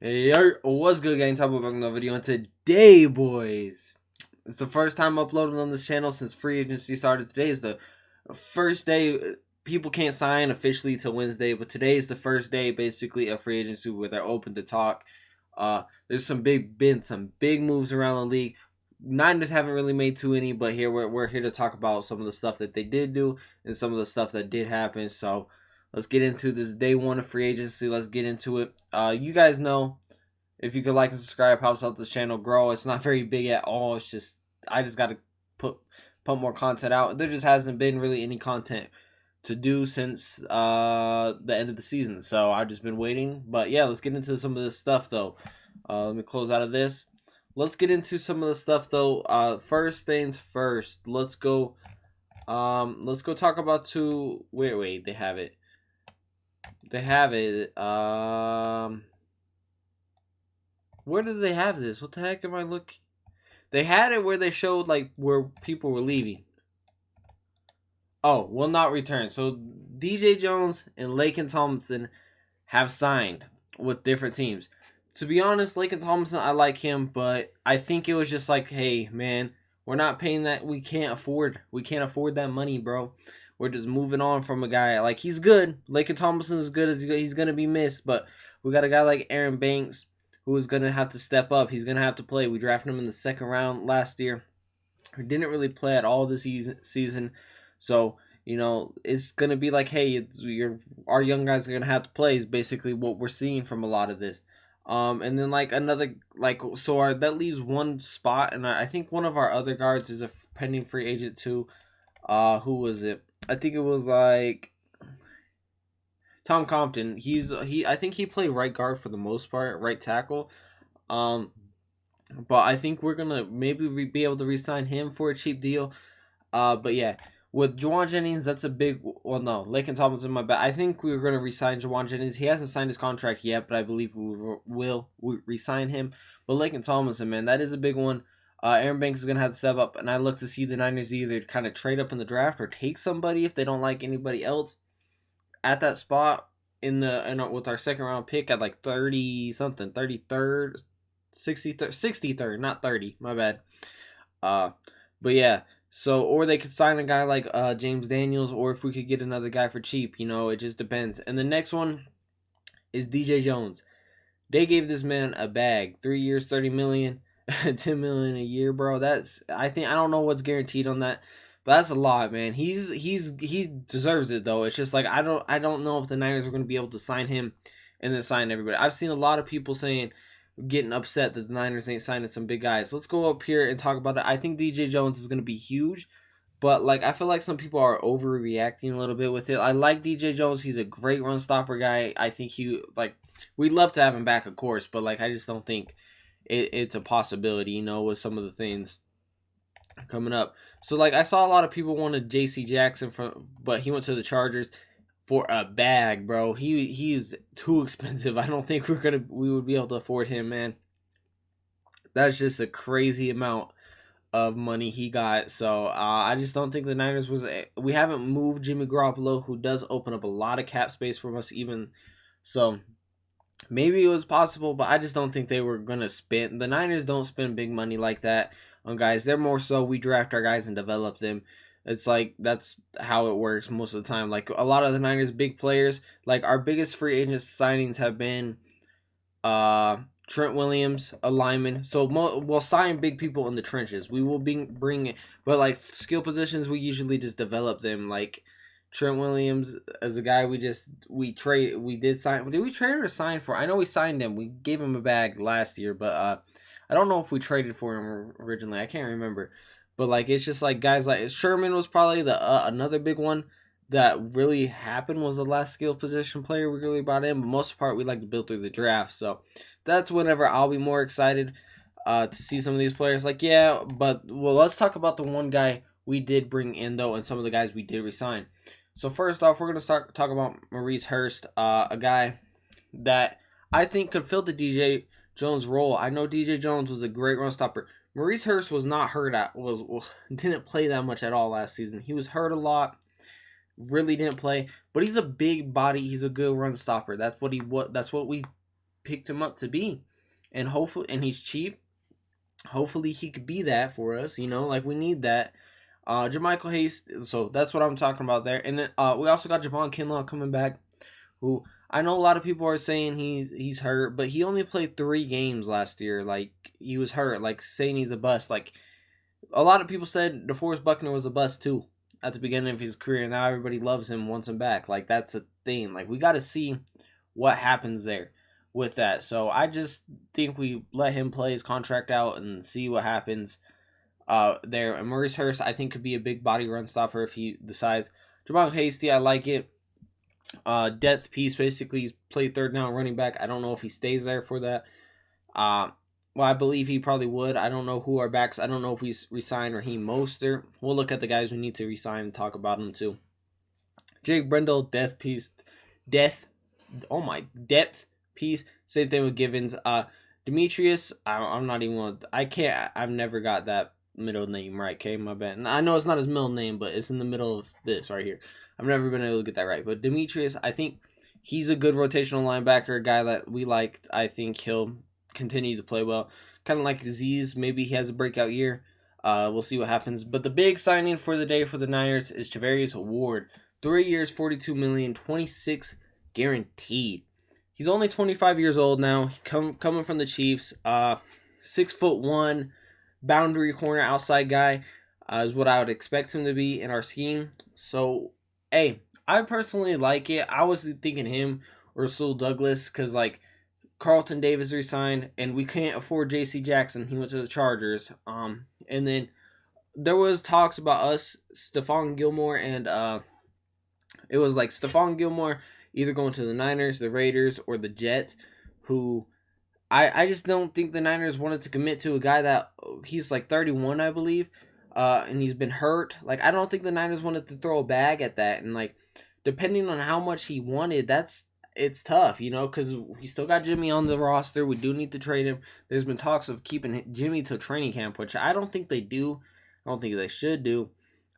Hey, yo, what's good, gang? Talk about another video, and today, boys, it's the first time uploading on this channel since free agency started. Today is the first day. People can't sign officially till Wednesday, but today is the first day, basically, of free agency where they're open to talk. There's been some big moves around the league. Niners haven't really made too many, but here we're here to talk about some of the stuff that they did do and some of the stuff that did happen. So let's get into this day one of free agency. Let's get into it. You guys know, if you could like and subscribe, helps out this channel grow. It's not very big at all. It's just I just got to put more content out. There just hasn't been really any content to do since the end of the season, so I've just been waiting. But yeah, let's get into some of this stuff though. Let me close out of this. Let's get into some of the stuff though. First things first. Let's go. Let's go talk about two. Wait. They have it. They have it. Where did they have this? What the heck am I looking? They had it where they showed like where people were leaving. Oh, will not return. So DJ Jones and Laken Tomlinson have signed with different teams. To be honest, Laken Tomlinson, I like him, but I think it was just like, hey man, we're not paying that. We can't afford that money, bro. We're just moving on from a guy. Like, he's good. Laken Tomlinson is good as he's gonna be missed, but we got a guy like Aaron Banks who is gonna have to step up. He's gonna have to play. We drafted him in the second round last year. He didn't really play at all this season. So, it's going to be like, hey, our young guys are going to have to play is basically what we're seeing from a lot of this. And then, like, another, like, so that leaves one spot, and I think one of our other guards is a pending free agent, too. Who was it? I think it was, like, Tom Compton. I think he played right guard for the most part, right tackle. But I think we're going to maybe be able to re-sign him for a cheap deal. But yeah, with Javon Jennings, that's a big. Well, no, Laken Tomlinson, my bad. I think we were going to resign Javon Jennings. He hasn't signed his contract yet, but I believe we will resign him. But Laken Tomlinson, man, that is a big one. Aaron Banks is going to have to step up, and I look to see the Niners either kind of trade up in the draft or take somebody if they don't like anybody else at that spot with our second round pick at like 30 something, 33rd, 63rd, not 30. My bad. But yeah. So, or they could sign a guy like James Daniels, or if we could get another guy for cheap, it just depends. And the next one is DJ Jones. They gave this man a bag, 3 years, 30 million, 10 million a year, bro. I don't know what's guaranteed on that, but that's a lot, man. He deserves it though. It's just like I don't know if the Niners are going to be able to sign him and then sign everybody. I've seen a lot of people getting upset that the Niners ain't signing some big guys. Let's go up here and talk about that. I think DJ Jones is going to be huge, but like I feel like some people are overreacting a little bit with it. I like DJ Jones. He's a great run stopper guy. I think we'd love to have him back, of course, but like I just don't think it's a possibility, with some of the things coming up. So like I saw a lot of people wanted JC Jackson but he went to the Chargers for a bag, bro. He's too expensive. I don't think we would be able to afford him, man. That's just a crazy amount of money he got. So I just don't think the Niners we haven't moved Jimmy Garoppolo, who does open up a lot of cap space for us even. So maybe it was possible, but I just don't think they were gonna spend. The Niners don't spend big money like that on guys. They're more so we draft our guys and develop them. It's like that's how it works most of the time. Like a lot of the Niners' big players, like our biggest free agent signings have been Trent Williams, a lineman. So we'll sign big people in the trenches. We will bring, but like skill positions, we usually just develop them. Like Trent Williams as a guy we did sign. Did we trade or sign for? I know we signed him. We gave him a bag last year, but I don't know if we traded for him originally. I can't remember. But like it's just like guys like Sherman was probably the another big one that really happened was the last skill position player we really brought in. But most of the part we like to build through the draft. So that's whenever I'll be more excited to see some of these players. Like let's talk about the one guy we did bring in though, and some of the guys we did resign. So first off, we're gonna talk about Maurice Hurst, a guy that I think could fill the DJ Jones role. I know DJ Jones was a great run stopper. Maurice Hurst was not hurt didn't play that much at all last season. He was hurt a lot, really didn't play, but he's a big body. He's a good run stopper. That's what we picked him up to be. And he's cheap. Hopefully he could be that for us, like we need that. Jermichael Hayes, so that's what I'm talking about there. And then we also got Javon Kenlock coming back, who I know a lot of people are saying he's hurt, but he only played 3 games last year. Like, he was hurt, like saying he's a bust. Like, a lot of people said DeForest Buckner was a bust too at the beginning of his career. Now everybody loves him, wants him back. Like, that's a thing. Like, we got to see what happens there with that. So I just think we let him play his contract out and see what happens there. And Maurice Hurst, I think, could be a big body run stopper if he decides. Jamal Hasty, I like it. Depth piece, basically, he's played third down running back. I don't know if he stays there for that. Well, I believe he probably would. I don't know who our backs. I don't know if we resign Raheem Mostert. We'll look at the guys we need to resign and talk about them too. Jake Brendel, depth piece. Depth piece. Same thing with Givens. Demetrius, I'm not even. I've never got that middle name right. Okay, my bad. I know it's not his middle name, but it's in the middle of this right here. I've never been able to get that right. But Demetrius, I think he's a good rotational linebacker, a guy that we like. I think he'll continue to play well. Kind of like Aziz, maybe he has a breakout year. We'll see what happens. But the big signing for the day for the Niners is Charvarius Ward. 3 years, $42 million, 26 guaranteed. He's only 25 years old now. Coming from the Chiefs. 6'1", boundary corner outside guy is what I would expect him to be in our scheme. So, hey, I personally like it. I was thinking him or Rasul Douglas because, like, Carlton Davis resigned, and we can't afford J.C. Jackson. He went to the Chargers. And then there was talks about us, Stefan Gilmore, and it was like Stefan Gilmore either going to the Niners, the Raiders, or the Jets, who I just don't think the Niners wanted to commit to a guy that he's like 31, I believe, and he's been hurt. Like, I don't think the Niners wanted to throw a bag at that, and like, depending on how much he wanted, it's tough, because we still got Jimmy on the roster. We do need to trade him. There's been talks of keeping Jimmy to training camp, which I don't think they do. I don't think they should do.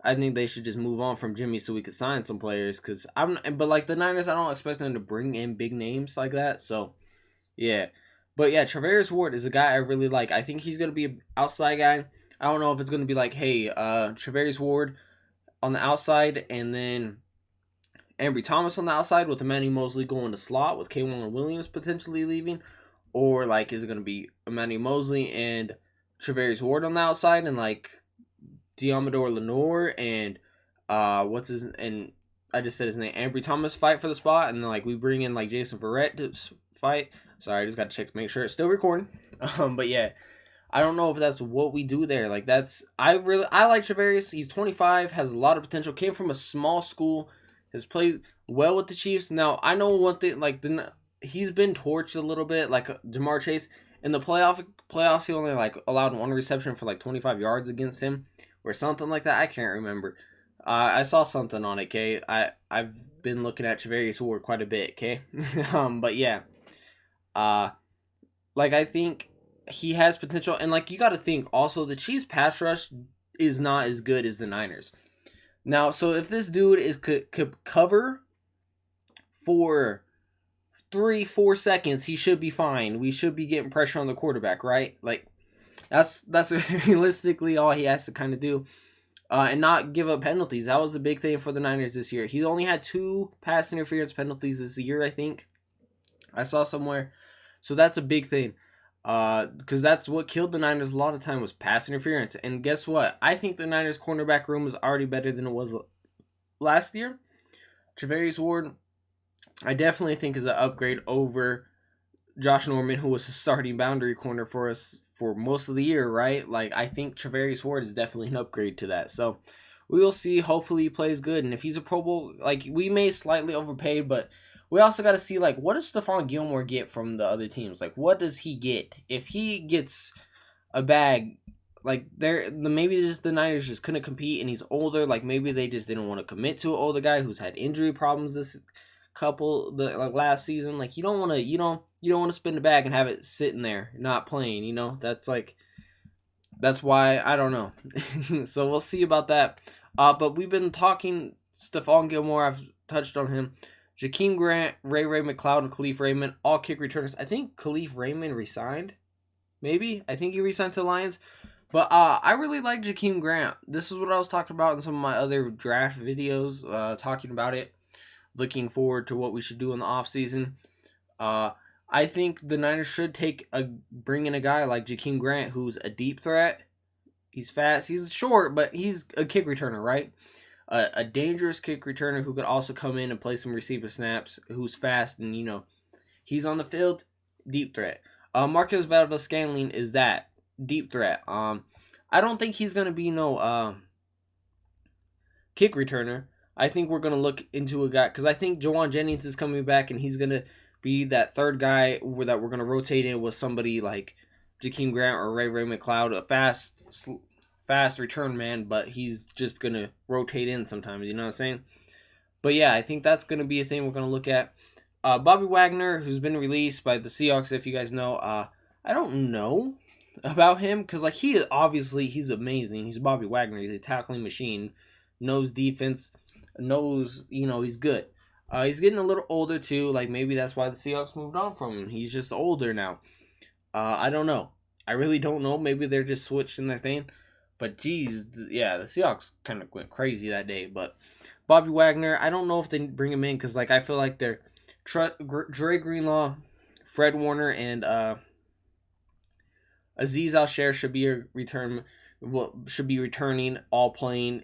I think they should just move on from Jimmy so we could sign some players. But like the Niners, I don't expect them to bring in big names like that. So, yeah. But yeah, Charvarius Ward is a guy I really like. I think he's going to be an outside guy. I don't know if it's going to be like, hey, Charvarius Ward on the outside and then Ambry Thomas on the outside with Emmanuel Mosley going to slot with K'Waun Williams potentially leaving. Or like, is it going to be Emmanuel Mosley and Charvarius Ward on the outside and like Diamador Lenore and and I just said his name, Ambry Thomas fight for the spot, and then like we bring in like Jason Verrett to fight. Sorry, I just got to check to make sure it's still recording. But yeah, I don't know if that's what we do there. Like I like Charvarius. He's 25, has a lot of potential. Came from a small school, has played well with the Chiefs. Now I know one thing, like he's been torched a little bit, like Jamar Chase in the playoffs. He only like allowed one reception for like 25 yards against him. Or something like that. I can't remember. I saw something on it, okay? I've been looking at Charvarius Ward quite a bit, okay? But yeah. Like, I think he has potential. And, like, you got to think, also, the Chiefs' pass rush is not as good as the Niners. Now, so if this dude could cover for 3-4 seconds, he should be fine. We should be getting pressure on the quarterback, right? Like, That's realistically all he has to kind of do, and not give up penalties. That was the big thing for the Niners this year. He only had 2 pass interference penalties this year, I think. I saw somewhere. So that's a big thing, because that's what killed the Niners a lot of time was pass interference. And guess what? I think the Niners cornerback room is already better than it was last year. Charvarius Ward, I definitely think is an upgrade over Josh Norman, who was a starting boundary corner for us for most of the year, right? Like, I think Charvarius Ward is definitely an upgrade to that. So, we will see. Hopefully, he plays good. And if he's a Pro Bowl, like, we may slightly overpay, but we also got to see, like, what does Stefan Gilmore get from the other teams? Like, what does he get? If he gets a bag, like, maybe just the Niners just couldn't compete and he's older. Like, maybe they just didn't want to commit to an older guy who's had injury problems last season. Like, you don't want to spin the bag and have it sitting there not playing, that's why I don't know. So we'll see about that. But we've been talking Stefan Gilmore. I've touched on him. Jakeem Grant, Ray McLeod, and Khalif Raymond, all kick returners. I think Khalif Raymond resigned. Maybe. I think he resigned to the Lions. But I really like Jakeem Grant. This is what I was talking about in some of my other draft videos, talking about it. Looking forward to what we should do in the offseason. I think the Niners should bring in a guy like Jakeem Grant, who's a deep threat. He's fast. He's short, but he's a kick returner, right? A dangerous kick returner who could also come in and play some receiver snaps, who's fast, and, he's on the field, deep threat. Marquez Valdes-Scantling is that deep threat. I don't think he's going to be no kick returner. I think we're going to look into a guy, because I think Javon Jennings is coming back, and he's going to be that third guy that we're going to rotate in with somebody like Jakeem Grant or Ray McLeod, a fast return man, but he's just going to rotate in sometimes, you know what I'm saying? But yeah, I think that's going to be a thing we're going to look at. Bobby Wagner, who's been released by the Seahawks, if you guys know, I don't know about him, because he's amazing. He's Bobby Wagner. He's a tackling machine, knows defense, knows, he's good. He's getting a little older too, maybe that's why the Seahawks moved on from him. He's just older now. I don't know. I really don't know. Maybe they're just switching their thing. But geez, yeah, the Seahawks kind of went crazy that day. But Bobby Wagner, I don't know if they bring him in, because I feel like they're Dre Greenlaw, Fred Warner, and Azeez Al-Shaair should be returning, all playing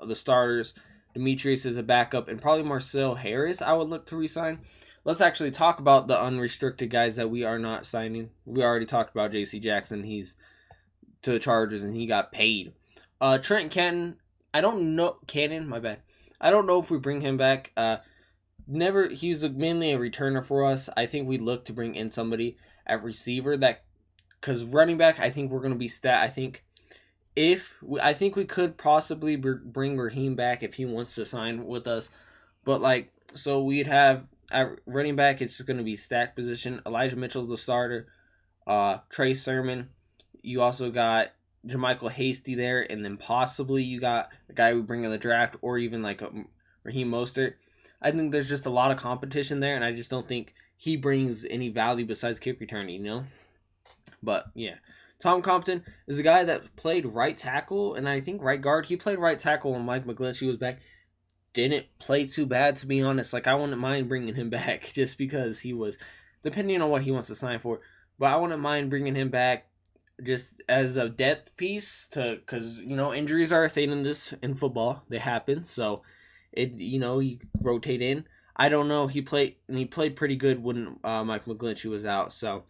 the starters. Demetrius is a backup, and probably Marcel Harris I would look to resign. Let's actually talk about the unrestricted guys that we are not signing. We already talked about J.C. Jackson. He's to the Chargers, and he got paid. Trent Cannon, my bad. I don't know if we bring him back. He's mainly a returner for us. I think we look to bring in somebody at receiver because running back, I think we're going to be I think we could possibly bring Raheem back if he wants to sign with us. But so we'd have at running back, it's just going to be stacked position. Elijah Mitchell's the starter. Trey Sermon. You also got Jermichael Hasty there, and then possibly you got a guy we bring in the draft, or even a Raheem Mostert. I think there's just a lot of competition there, and I just don't think he brings any value besides kick returning, But yeah, Tom Compton is a guy that played right tackle, and I think right guard. He played right tackle when Mike McGlinchey was back. Didn't play too bad, to be honest. I wouldn't mind bringing him back just because he was, depending on what he wants to sign for. But I wouldn't mind bringing him back just as a depth piece because injuries are a thing in football. They happen, so you rotate in. I don't know. He played pretty good when Mike McGlinchey was out, so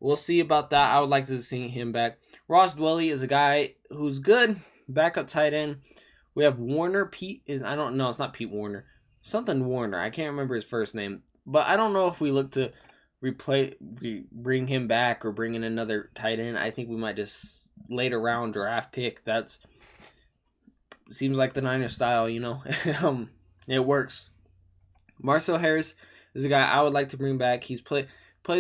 we'll see about that. I would like to see him back. Ross Dwelley is a guy who's good, backup tight end. We have Warner. It's not Pete Warner. Something Warner. I can't remember his first name. But I don't know if we look to bring him back or bring in another tight end. I think we might just later round draft pick. That seems like the Niners style, It works. Marcel Harris is a guy I would like to bring back. He's played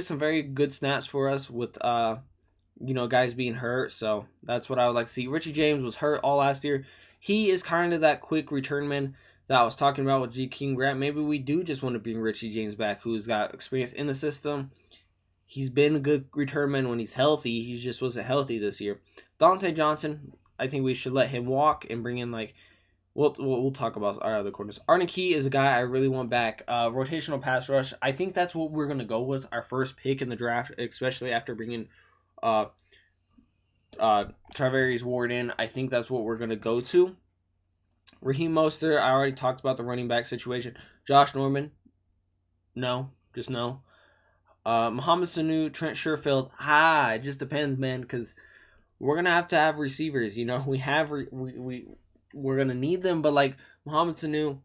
some very good snaps for us with guys being hurt. So that's what I would like to see. Richie James was hurt all last year. He is kind of that quick return man that I was talking about with Jakeem Grant. Maybe we do just want to bring Richie James back, who's got experience in the system. He's been a good return man when he's healthy. He just wasn't healthy this year. Dante Johnson, I think we should let him walk and bring in we'll talk about our other corners. Arnie Key is a guy I really want back. Rotational pass rush. I think that's what we're gonna go with our first pick in the draft, especially after bringing Charvarius Ward in. I think that's what we're going to go to. Raheem Mostert, I already talked about the running back situation. Josh Norman, no, just no. Mohamed Sanu, Trent Sherfield, it just depends, man, because we're going to have receivers, we're going to need them, but Mohamed Sanu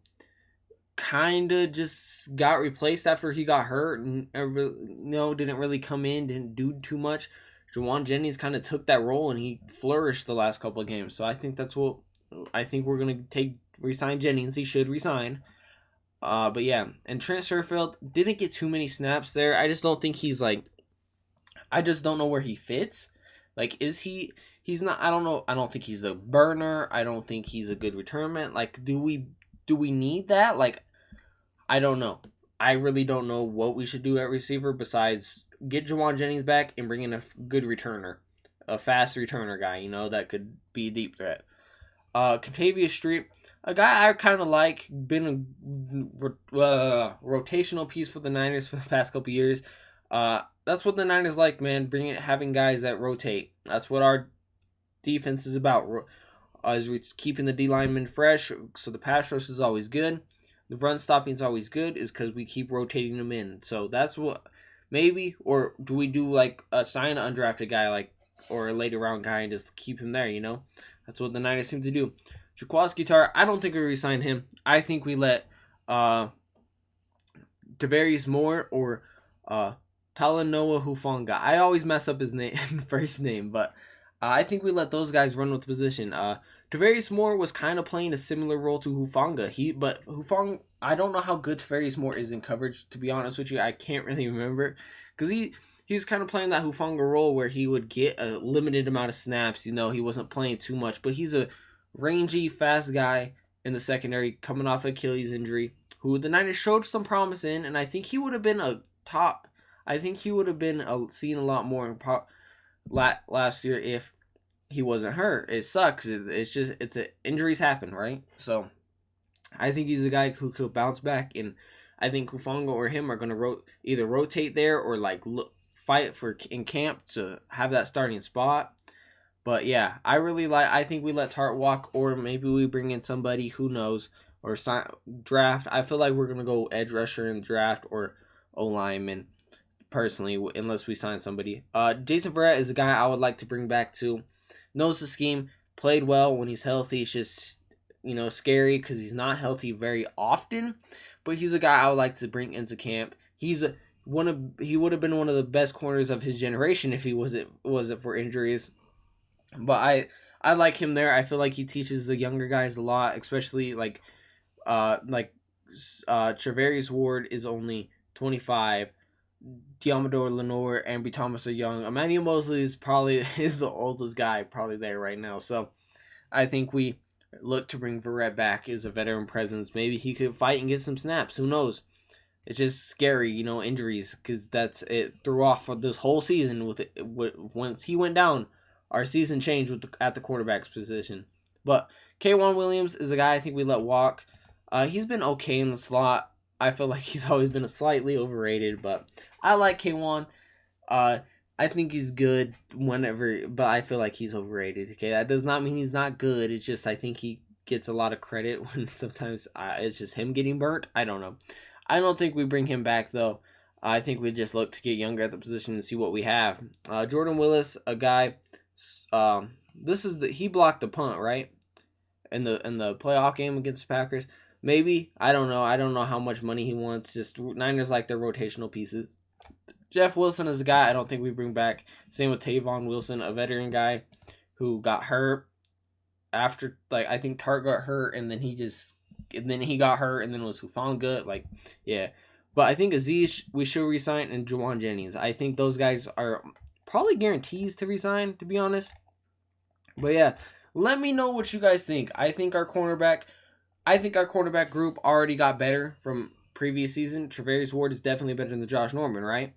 kind of just got replaced after he got hurt and didn't really come in, didn't do too much. Javon Jennings kind of took that role, and he flourished the last couple of games. So I think we're going to resign Jennings. He should resign. But yeah, and Trent Sherfield didn't get too many snaps there. I just don't think he's I just don't know where he fits. He's not, I don't know. I don't think he's a burner. I don't think he's a good return man. Do we need that? I don't know. I really don't know what we should do at receiver besides get Javon Jennings back and bring in a good returner, a fast returner guy, that could be a deep threat. Contavious Street, a guy I kind of like, been a rotational piece for the Niners for the past couple years. That's what the Niners like, man. Having guys that rotate. That's what our defense is about. Is keeping the D linemen fresh, so the pass rush is always good. The run stopping is always good, is because we keep rotating them in. So that's what maybe, or do we do like sign an undrafted guy or a later round guy and just keep him there? That's what the Niners seem to do. Jaquaski Tartt, I don't think we resign him. I think we let Tavarius Moore or Talanoa Hufanga. I always mess up his first name, but I think we let those guys run with the position. Tavarius Moore was kind of playing a similar role to Hufanga. But Hufanga, I don't know how good Tavarius Moore is in coverage, to be honest with you. I can't really remember. Because he was kind of playing that Hufanga role where he would get a limited amount of snaps. He wasn't playing too much. But he's a rangy, fast guy in the secondary coming off Achilles injury, who the Niners showed some promise in. And I think he would have been a top. I think he would have been seen a lot more last year if he wasn't hurt. It sucks. Injuries happen, right? So I think he's a guy who could bounce back, and I think Hufanga or him are going to either rotate there or fight in camp to have that starting spot. But yeah, I think we let Tartt walk, or maybe we bring in somebody, who knows, or draft. I feel like we're going to go edge rusher in draft or O-lineman, personally, unless we sign somebody. Jason Verrett is a guy I would like to bring back too. Knows the scheme, played well when he's healthy. It's just, scary because he's not healthy very often. But he's a guy I would like to bring into camp. He would have been one of the best corners of his generation if he wasn't for injuries. But I like him there. I feel like he teaches the younger guys a lot, especially Charvarius Ward is only 25. Diamador Lenore and B. Thomas are young. Emmanuel Mosley is the oldest guy probably there right now. So I think we look to bring Verrett back as a veteran presence. Maybe he could fight and get some snaps. Who knows? It's just scary, injuries, because that's it threw off for this whole season. Once he went down, our season changed at the quarterback's position. But K'Wan Williams is a guy I think we let walk. He's been okay in the slot. I feel like he's always been slightly overrated, but I like K'Wan. I think he's good but I feel like he's overrated. Okay, that does not mean he's not good. It's just I think he gets a lot of credit when sometimes it's just him getting burnt. I don't know. I don't think we bring him back though. I think we just look to get younger at the position and see what we have. Jordan Willis, a guy. He blocked the punt, right? In the playoff game against the Packers. Maybe. I don't know. I don't know how much money he wants. Just Niners like their rotational pieces. Jeff Wilson is a guy I don't think we bring back. Same with Tavon Wilson, a veteran guy who got hurt after, I think Tartt got hurt, and then he got hurt, and then it was Hufanga. Yeah. But I think Aziz, we should resign, and Javon Jennings. I think those guys are probably guarantees to resign, to be honest. But yeah, let me know what you guys think. I think our cornerback group already got better from previous season. Charvarius Ward is definitely better than Josh Norman, right?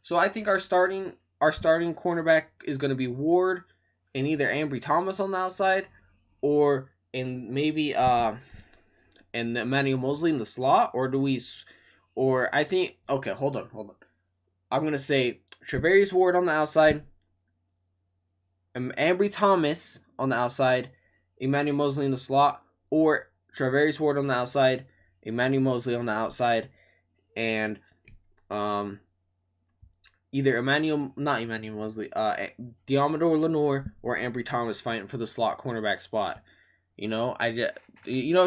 So I think our starting cornerback is going to be Ward and either Ambry Thomas on the outside, or maybe and Emmanuel Mosley in the slot, hold on. I'm going to say Charvarius Ward on the outside, Ambry Thomas on the outside, Emmanuel Mosley in the slot, or Charvarius Ward on the outside, Emmanuel Mosley on the outside, and either Diamador Lenore or Ambry Thomas fighting for the slot cornerback spot.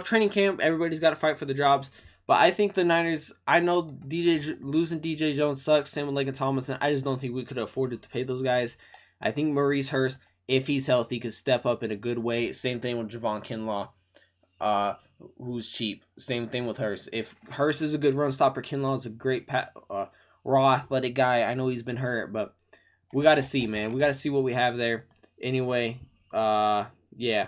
Training camp, everybody's got to fight for the jobs. But I think the Niners, I know losing DJ Jones sucks, same with Lincoln Tomlinson. I just don't think we could afford to pay those guys. I think Maurice Hurst, if he's healthy, could step up in a good way. Same thing with Javon Kenlock, who's cheap. Same thing with Hurst. If Hurst is a good run stopper, Kinlaw is a great raw athletic guy. I know he's been hurt, but we got to see, man. We got to see what we have there. Anyway, yeah.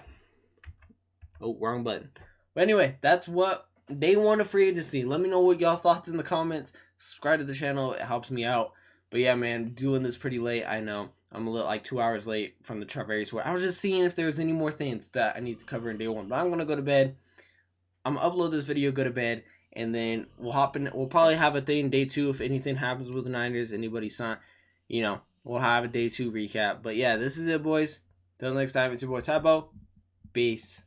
Oh, wrong button. But anyway, that's what day one of free agency. Let me know what y'all thoughts in the comments. Subscribe to the channel. It helps me out. But yeah, man, doing this pretty late. I know. I'm a little like 2 hours late from the Charvarius where I was just seeing if there was any more things that I need to cover in day one. But I'm gonna go to bed. I'm gonna upload this video, go to bed, and then we'll hop in. We'll probably have a thing day two if anything happens with the Niners. Anybody sign, we'll have a day two recap. But yeah, this is it, boys. Till next time, it's your boy Tybo. Peace.